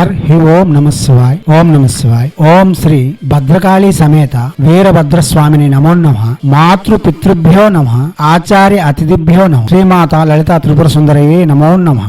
హి ఓం నమ శివాయ్. ఓం నమ శివాయ్. ఓం శ్రీ భద్రకాళీ సమేత వీరభద్రస్వామిని నమో నమః. మాతృ పితృభ్యో నమః. ఆచార్య అతిథిభ్యో నమః. శ్రీమాత లలితా త్రిపుర సుందరయే నమో నమః.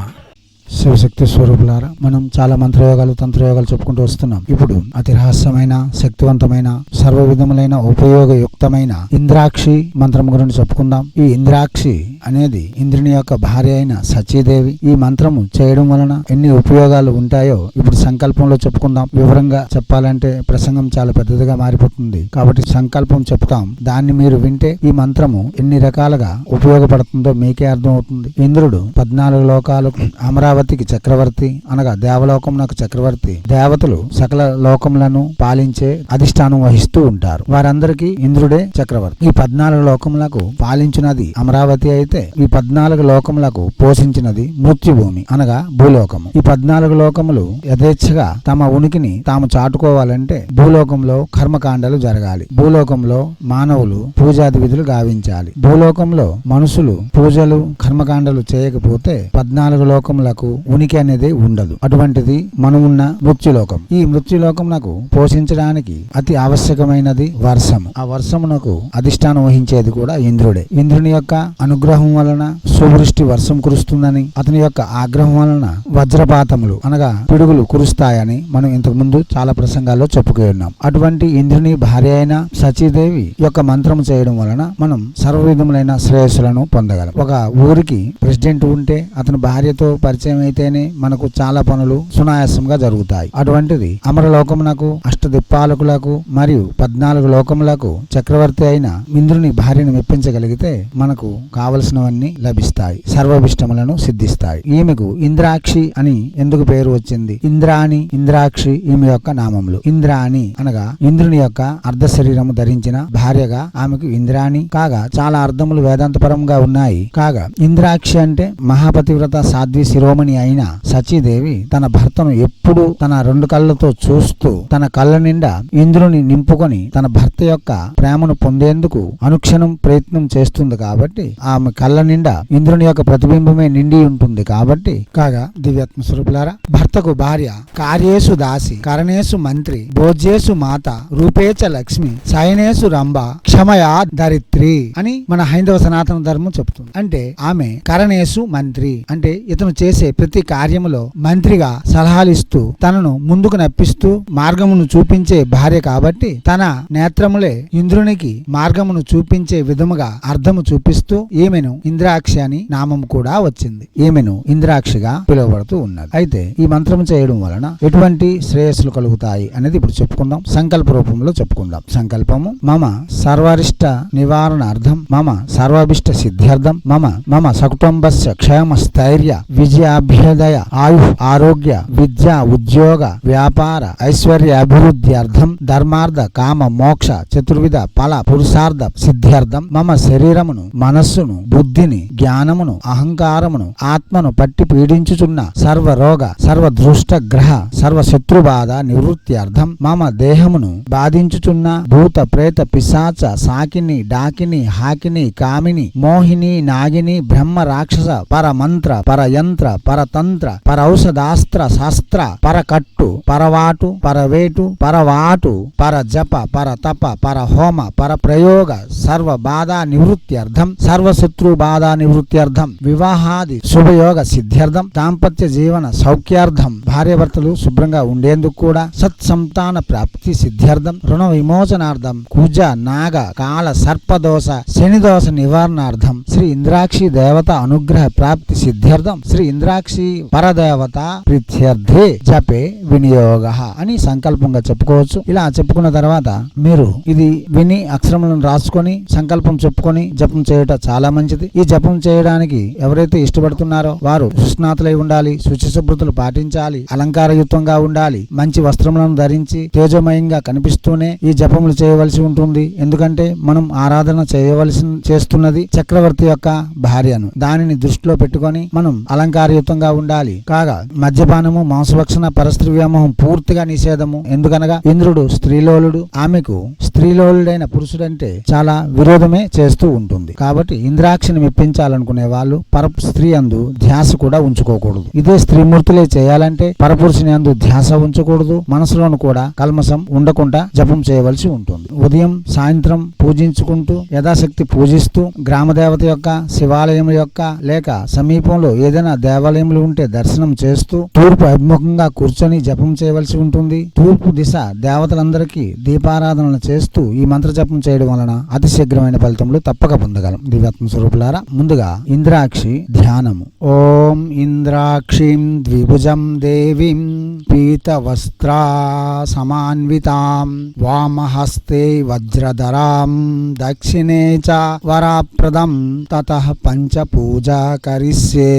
శివశక్తి స్వరూపులారా, మనం చాలా మంత్రయోగాలు తంత్రయోగాలు చెప్పుకుంటూ వస్తున్నాం. ఇప్పుడు అతి రహస్యమైన, శక్తివంతమైన, సర్వ విధములైన ఉపయోగయుక్తమైన ఇంద్రాక్షి మంత్రం గురించి చెప్పుకుందాం. ఈ ఇంద్రాక్షి అనేది ఇంద్రుని యొక్క భార్య అయిన సచీదేవి. ఈ మంత్రము చేయడం వలన ఎన్ని ఉపయోగాలు ఉంటాయో ఇప్పుడు సంకల్పంలో చెప్పుకుందాం. వివరంగా చెప్పాలంటే ప్రసంగం చాలా పెద్దదిగా మారిపోతుంది, కాబట్టి సంకల్పం చెప్తాం. దాన్ని మీరు వింటే ఈ మంత్రము ఎన్ని రకాలుగా ఉపయోగపడుతుందో మీకే అర్థం అవుతుంది. ఇంద్రుడు 14 లోకాలకు అమరావతికి చక్రవర్తి, అనగా దేవలోకమునకు చక్రవర్తి. దేవతలు సకల లోకములను పాలించే అధిష్టానం వహిస్తూ ఉంటారు. వారందరికీ ఇంద్రుడే చక్రవర్తి. ఈ 14 లోకములకు పాలించినది అమరావతి అయితే, ఈ 14 లోకములకు పోషించినది మృత్యుభూమి, అనగా భూలోకము. ఈ 14 లోకములు యథేచ్ఛగా తమ ఉనికిని తాము చాటుకోవాలంటే భూలోకంలో కర్మకాండలు జరగాలి. భూలోకంలో మానవులు పూజాది విధులు గావించాలి. భూలోకంలో మనుషులు పూజలు కర్మకాండలు చేయకపోతే 14 లోకములకు ఉనికి అనేది ఉండదు. అటువంటిది మనం ఉన్న మృత్యులోకం. ఈ మృత్యులోకమునకు పోషించడానికి అతి ఆవశ్యకమైనది వర్షము. ఆ వర్షమునకు అధిష్టానం వహించేది కూడా ఇంద్రుడే. ఇంద్రుని యొక్క అనుగ్రహం వలన సువృష్టి వర్షం కురుస్తుందని, అతని యొక్క ఆగ్రహం వలన వజ్రపాతములు అనగా పిడుగులు కురుస్తాయని మనం ఇంతకు ముందు చాలా ప్రసంగాల్లో చెప్పుకొని ఉన్నాం. అటువంటి ఇంద్రుని భార్య అయిన సచీదేవి యొక్క మంత్రం చేయడం వలన మనం సర్వ విధములైన శ్రేయస్సులను పొందగలం. ఒక ఊరికి ప్రెసిడెంట్ ఉంటే అతని భార్యతో పరిచయం అయితేనే మనకు చాలా పనులు సునాయాసంగా జరుగుతాయి. అటువంటిది అమరలోకమునకు, అష్టదిక్పాలకులకు మరియు 14 లోకములకు చక్రవర్తి అయిన ఇంద్రుని భార్యను మెప్పించగలిగితే మనకు కావలసినవన్నీ లభిస్తాయి, సర్వభిష్టములను సిద్ధిస్తాయి. ఈమెకు ఇంద్రాక్షి అని ఎందుకు పేరు వచ్చింది? ఇంద్రాణి, ఇంద్రాక్షి ఈమె యొక్క నామములు. ఇంద్రాణి అనగా ఇంద్రుని యొక్క అర్ధ శరీరము ధరించిన భార్యగా ఆమెకు ఇంద్రాణి కాగా చాలా అర్థములు వేదాంతపరంగా ఉన్నాయి. కాగా ఇంద్రాక్షి అంటే మహాపతివ్రత సాధ్వి శిరోమణి అయిన సచీదేవి తన భర్తను ఎప్పుడు తన 2 కళ్ళతో చూస్తూ తన కళ్ళ నిండా ఇంద్రుని నింపుకొని తన భర్త యొక్క ప్రేమను పొందేందుకు అనుక్షణం ప్రయత్నం చేస్తుంది. కాబట్టి ఆమె కళ్ళ నిండా ఇంద్రుని యొక్క ప్రతిబింబమే నిండి ఉంటుంది. కాబట్టి కాగా దివ్యాత్మ స్వరూపులారా, భర్తకు భార్య, కార్యేసు దాసి, కరణేసు మంత్రి, భోజ్యేసు మాత, రూపేచ లక్ష్మి, శయనేసు రంభ, క్షమయా ధరిత్రి అని మన హైందవ సనాతన ధర్మం చెప్తుంది. అంటే ఆమె కరణేసు మంత్రి అంటే ఇతను చేసే ప్రతి కార్యములో మంత్రిగా సలహాలిస్తూ తనను ముందుకు నప్పిస్తూ మార్గమును చూపించే భార్య. కాబట్టి తన నేత్రములే ఇంద్రునికి మార్గమును చూపించే విధముగా అర్థము చూపిస్తూ ఈమెను ఇంద్రాక్షి అని నామం కూడా వచ్చింది. ఈమెను ఇంద్రాక్షిగా పిలువబడుతూ ఉన్నది. అయితే ఈ మంత్రం చేయడం వలన ఎటువంటి శ్రేయస్సులు కలుగుతాయి అనేది ఇప్పుడు చెప్పుకుందాం. సంకల్ప రూపంలో చెప్పుకుందాం. సంకల్పము మమ సర్వరిష్ట నివారణార్థం, మమ సర్వాభిష్ట సిద్ధ్యర్థం, మమ సకుటుంబస్య క్షేమ స్థైర్య విజయాభ్యుదయ ఆయు ఆరోగ్య విద్యా ఉద్యోగ వ్యాపార ఐశ్వర్య అభివృద్ధ్యర్థం, ధర్మార్థ కామ మోక్ష చతుర్విధ ఫల పురుషార్థ సిద్ధ్యర్థం, మమ శరీరమును, మనస్సును, బుద్ధిని, జ్ఞానమును, అహంకారమును, ఆత్మను పట్టి పీడించుచున్న సర్వ రోగ సర్వ దృష్ట గ్రహ సర్వ శత్రుబాధ నివృత్త్యర్థం, మమ దేహమును బాధించుచున్న భూత ప్రేత పిశాచ సాకిని డాకిని హాకిని కామిని మోహిని నాగిని బ్రహ్మ రాక్షస పరమంత్ర పరయంత్ర పరతంత్ర పరౌషధాస్త్ర శాస్త్ర పరకట్టు పరవాటు పరవేటు పరవాటు పర జప పర తప పర హోమ పర ప్రయోగ సర్వ బాధ నివృత్త్యర్థం, సర్వశత్రు బాధ నివృత్త్యర్థం, వివాహాది శుభయోగ సిద్ధ్యర్థం, దాంపత్య జీవన సౌఖ్యార్థం, భార్యాభర్తలు శుభ్రంగా ఉండేందుకు కూడా, సత్సంతాన ప్రాప్తి సిద్ధ్యర్థం, రుణ విమోచనార్థం, కుజ నాగ కాల సర్పదోష శనిదోష నివారణార్థం, శ్రీ ఇంద్రాక్షి దేవత అనుగ్రహ ప్రాప్తి సిద్ధ్యర్థం, శ్రీ ఇంద్రాక్షి పరదేవత ప్రీత్యర్థే జపే వినియోగ అని సంకల్పంగా చెప్పుకోవచ్చు. ఇలా చెప్పుకున్న తర్వాత మీరు ఇది విని అక్షరములను రాసుకొని సంకల్పం చెప్పుకొని జపం చేయటం చాలా మంచిది. ఈ జపం చేయడానికి ఎవరైతే ఇష్టపడుతున్నారో వారు సుస్నాతులై ఉండాలి, శుచిశుభ్రతలు పాటించాలి, అలంకారయుక్తంగా ఉండాలి, మంచి వస్త్రములను ధరించి తేజోమయంగా కనిపిస్తూనే ఈ జపములు చేయవలసి ఉంటుంది. ఎందుకంటే మనం ఆరాధన చేస్తున్నది చక్రవర్తి యొక్క భార్యను. దానిని దృష్టిలో పెట్టుకొని మనం అలంకారయుక్తంగా అప్రమత్తంగా ఉండాలి. కాగా మద్యపానము, మాంసభక్షణ, పరస్త్రీ వ్యామోహం పూర్తిగా నిషేధము. ఎందుకనగా ఇంద్రుడు స్త్రీలోలుడు, ఆమెకు స్త్రీలోలుడైన పురుషుడంటే చాలా విరోధమే చేస్తూ ఉంటుంది. కాబట్టి ఇంద్రాక్షిని మెప్పించాలనుకునే వాళ్ళు పరస్త్రీ అందు ధ్యాస కూడా ఉంచుకోకూడదు. ఇదే స్త్రీమూర్తులే చేయాలంటే పరపురుషుని అందు ధ్యాస ఉంచకూడదు. మనసులోను కూడా కల్మషం ఉండకుండా జపం చేయవలసి ఉంటుంది. ఉదయం సాయంత్రం పూజించుకుంటూ యథాశక్తి పూజిస్తూ గ్రామదేవత యొక్క, శివాలయం యొక్క లేక సమీపంలో ఏదైనా దేవాలయములు ఉంటే దర్శనం చేస్తూ తూర్పు అభిముఖంగా కూర్చొని జపం చేయవలసి ఉంటుంది. తూర్పు దిశ దేవతలందరికీ దీపారాధనలు చేస్తూ ఈ మంత్ర జపం చేయడం వలన అతి శీఘ్రమైన ఫలితములు తప్పక పొందగలం. దివ్యాత్మ స్వరూపులారా, ముందుగా ఇంద్రాక్షి ధ్యానము. ఓం ఇంద్రాక్షిం ద్విభుజం దేవీం పీత వస్త్రా సమాన్వితాం వామహస్తే వజ్రధరాం దక్షిణే చ వరాప్రదం తతః పంచపూజా కరిష్యే.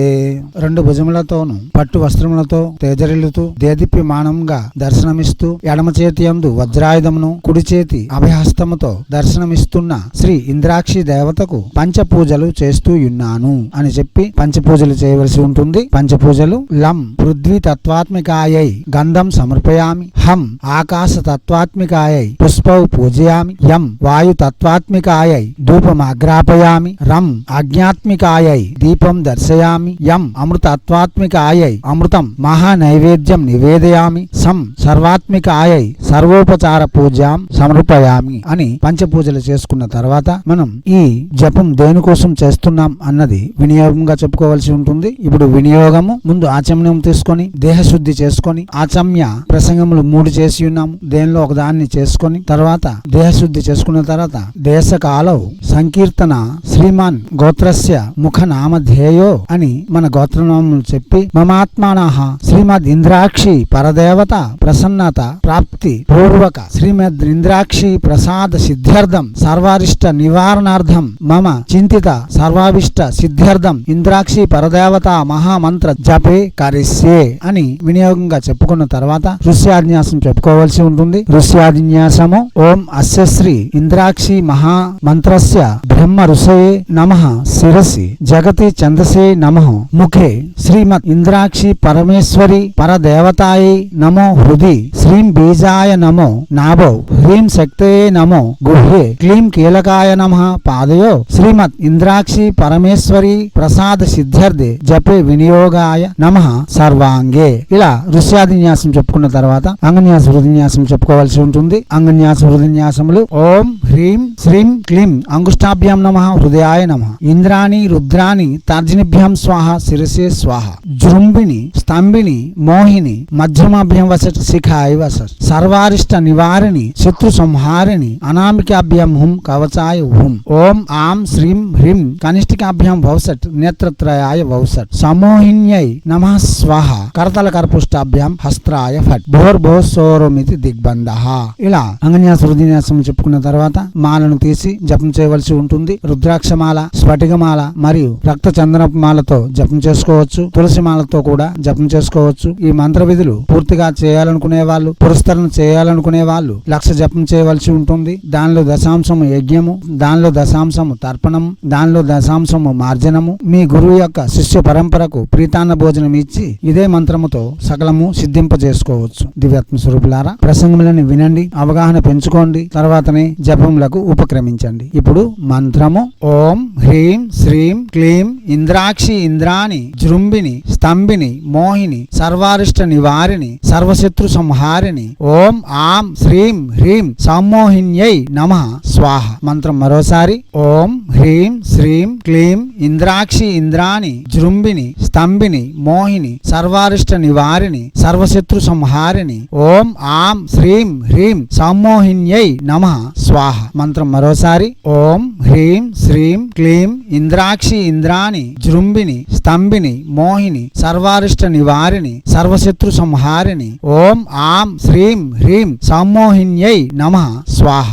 రెండు భుజములతోను పట్టు వస్త్రములతో తేజరిల్లుతూ దేదీప్యమానంగా దర్శనమిస్తూ ఎడమ చేతి యందు వజ్రాయుధమును, కుడి చేతి అభయహస్తముతో దర్శనమిస్తున్న శ్రీ ఇంద్రాక్షి దేవతకు పంచపూజలు చేస్తూ ఉన్నాను అని చెప్పి పంచపూజలు చేయవలసి ఉంటుంది. పంచపూజలు: లం పృథ్వీ తత్వాత్మికాయై గంధం సమర్పయామి, హం ఆకాశ తత్వాత్మికాయై పుష్పౌ పూజయామి, యం వాయు తత్వాత్మికాయై ధూపమాగ్రాపయామి, రం అజ్ఞాత్మికాయై దీపం దర్శయామి, యం అమృతత్వాత్మికాయై అమృతం మహానైవేద్యం నివేదయామి, సం సర్వాత్మికాయై సర్వోపచార పూజాం సమర్పయామి అని పంచపూజలు చేసుకున్న తర్వాత మనం ఈ జపం దేనికోసం చేస్తున్నాం అన్నది వినియోగంగా చెప్పుకోవాల్సి ఉంటుంది. ఇప్పుడు వినియోగము: ముందు ఆచమనం తీసుకొని దేహశుద్ధి చేసుకొని, ఆచమ్య ప్రసంగములు 3 చేసి ఉన్నాము, దేనిలో ఒకదాన్ని చేసుకొని తర్వాత దేహశుద్ధి చేసుకున్న తర్వాత దేశకాలౌ సంకీర్తన శ్రీమాన్ గోత్రస్య ముఖ నామధేయో అని మన గోత్రనామములు చెప్పి మమాత్మానః శ్రీమద్ ఇంద్రాక్షి పరదేవత ప్రసన్నత ప్రాప్తి పూర్వక శ్రీమద్ ఇంద్రాక్షి ప్రసాద సిద్ధ్యర్థం సర్వారిష్ట నివారణార్థం మమ చింతిత సర్వాభిష్ట సిద్ధ్యర్థం ఇంద్రాక్షి పరదేవత మహామంత్ర జపే కరిష్యే అని వినియోగంగా చెప్పుకున్న తర్వాత ఋష్యాధిన్యాసం చెప్పుకోవాల్సి ఉంటుంది. ఋష్యాధిన్యాసము: ఓం అస్య శ్రీ ఇంద్రాక్షి మహామంత్రస్య బ్రహ్మ ఋషయే నమః శిరసి జగతి ఛందసే నమః ముఖే శ్రీమద్ ఇంద్రాక్షి పరమేశ్వరి పరదేవతాయై నమో హృది శ్రీం బీజాయ నమో నాభౌ హ్రీం శక్తయే నమో గుహ్యే క్లీం కీలకాయ నమః పాదయో శ్రీమద్ ఇంద్రాక్షి పరమేశ్వరి ప్రసాద సిద్ధ్యర్థే జపే వినియోగాయ నమః సర్వాంగే. ఇలా ఋష్యాధిన్యాసం చెప్పుకున్న తర్వాత అంగన్యాస హృదన్యాసం చెప్పుకోవాల్సి ఉంటుంది. అంగన్యాస హృదన్యాసములు: ఓం హ్రీం శ్రీం క్లీం అంగుష్టాభ్యాం నమః హృదయాయ నమః, ఇంద్రాణి రుద్రాణి తర్జనిభ్యాం స్వాహ శిరసే స్వాహ, జృంభిణి స్తంభిని మోహిని మధ్యమాభ్యాం వసట్ శిఖాయ వసట్, సర్వారిష్ట నివారిణి శత్రు సంహారిణి అనామికాభ్యాం హుం కవచాయ హుం, ఓం ఆం శ్రీం హ్రీం కనిష్ఠికాభ్యాం వౌసట్ నేత్రత్రయాయ వౌసట్, సమోహిన్యై నమః స్వాహ కరతల కరపుష్టాభ్యాం హస్త్రాయ ఫట్ భోర్భోసోరమితి దిగ్బంధః. ఇలా అంగన్యాస హృదయన్యాసం చెప్పుకున్న తర్వాత మాలను తీసి జపం చేయవలసి ఉంటుంది. రుద్రాక్షమాల, స్ఫటికమాల మరియు రక్త చందనమాలతో జపం చేసుకోవచ్చు. తులసి మాలతో కూడా జపం చేసుకోవచ్చు. ఈ మంత్ర విధులు పూర్తిగా చేయాలనుకునే వాళ్ళు, పురస్కరణ చేయాలనుకునే వాళ్ళు 1,00,000 జపం చేయవలసి ఉంటుంది. దానిలో దశాంశము యజ్ఞము, దానిలో దశాంశము తర్పణము, దానిలో దశాంశము మార్జనము. మీ గురువు యొక్క శిష్య పరంపరకు ప్రీతాన్న భోజనం ఇచ్చి ఇదే మంత్రముతో సకలము సిద్ధింపజేసుకోవచ్చు. దివ్యాత్మ స్వరూపులారా, ప్రసంగములను వినండి, అవగాహన పెంచుకోండి, తర్వాతనే జపములకు ఉపక్రమించండి. ఇప్పుడు మంత్రము: ఓం హ్రీం శ్రీం క్లీం ఇంద్రాక్షి ఇంద్రాణి జృంభిని స్తంభిని మోహిని సర్వారిష్ట నివారిణి సర్వశత్రు సంహారిణి ఓం ఆం శ్రీం హ్రీం సమ్మోహిన్యై నమః స్వాహ. మంత్రం మరోసారి: ఓం హ్రీం శ్రీం క్లీం ఇంద్రాక్షి ఇంద్రాణి జృంభిని స్తంభిని మోహిని సర్వారిష్ట నివారిణి సర్వశత్రు సంహారిణి ఓం ఆం శ్రీం హ్రీం సమ్మోహిన్యై నమః స్వాహ. మంత్రం మరోసారి: ఓం హ్రీం శ్రీం క్లీం ఇంద్రాక్షి ఇంద్రాణి జృంభిని స్తంభిని మోహిని సర్వారిష్ట నివారిణి సర్వశత్రు సంహారిణి ఓం ఆం శ్రీం హ్రీం సమ్మోహిన్యై నమః స్వాహ.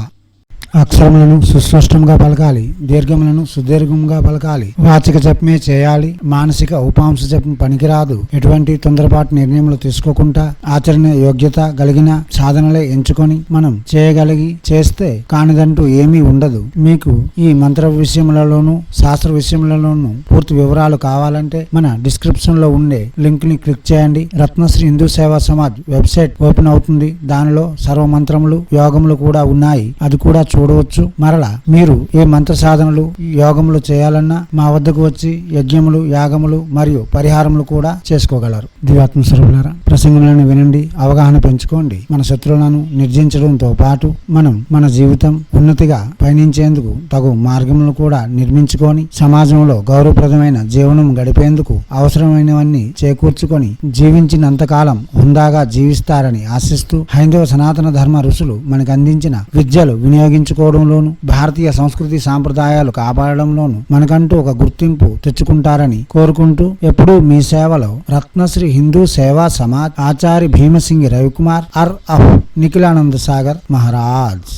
అక్షరములను సుస్పష్టంగా పలకాలి, దీర్ఘములను సుదీర్ఘంగా పలకాలి, వాచిక జపమే చేయాలి, మానసిక ఉపాంశ జపం పనికిరాదు. ఎటువంటి తొందరపాటు నిర్ణయములు తీసుకోకుండా ఆచరణ యోగ్యత కలిగిన సాధనలే ఎంచుకొని మనం చేయగలిగి చేస్తే కానిదంటూ ఏమీ ఉండదు. మీకు ఈ మంత్ర విషయములలోనూ శాస్త్ర విషయములలోనూ పూర్తి వివరాలు కావాలంటే మన డిస్క్రిప్షన్ లో ఉండే లింక్ ని క్లిక్ చేయండి. రత్నశ్రీ హిందూ సేవా సమాజ్ వెబ్సైట్ ఓపెన్ అవుతుంది. దానిలో సర్వ మంత్రములు యోగములు కూడా ఉన్నాయి, అది కూడా చూడవచ్చు. మరలా మీరు ఏ మంత్ర సాధనలు యోగములు చేయాలన్నా మా వద్దకు వచ్చి యజ్ఞములు యాగములు మరియు పరిహారములు కూడా చేసుకోగలరు. దివాత్మ స్వరూపులారా, ప్రసంగములను వినండి, అవగాహన పెంచుకోండి. మన శత్రువులను నిర్జించడంతో పాటు మనం మన జీవితం ఉన్నతిగా పయనించేందుకు తగు మార్గములను కూడా నిర్మించుకొని సమాజంలో గౌరవప్రదమైన జీవనం గడిపేందుకు అవసరమైనవన్నీ చేకూర్చుకొని జీవించినంతకాలం హుందాగా జీవిస్తారని ఆశిస్తూ హైందవ సనాతన ధర్మ ఋషులు మనకు అందించిన విద్యలు వినియోగించుకోవడంలోను భారతీయ సంస్కృతి సాంప్రదాయాలు కాపాడడంలోను మనకంటూ ఒక గుర్తింపు తెచ్చుకుంటారని కోరుకుంటూ ఎప్పుడూ మీ సేవలో రత్నశ్రీ హిందూ సేవా సమాజ్ ఆచార్య భీమసింగి రవికుమార్ అర్ అఫ్ నిఖిలానంద సాగర్ మహారాజ్.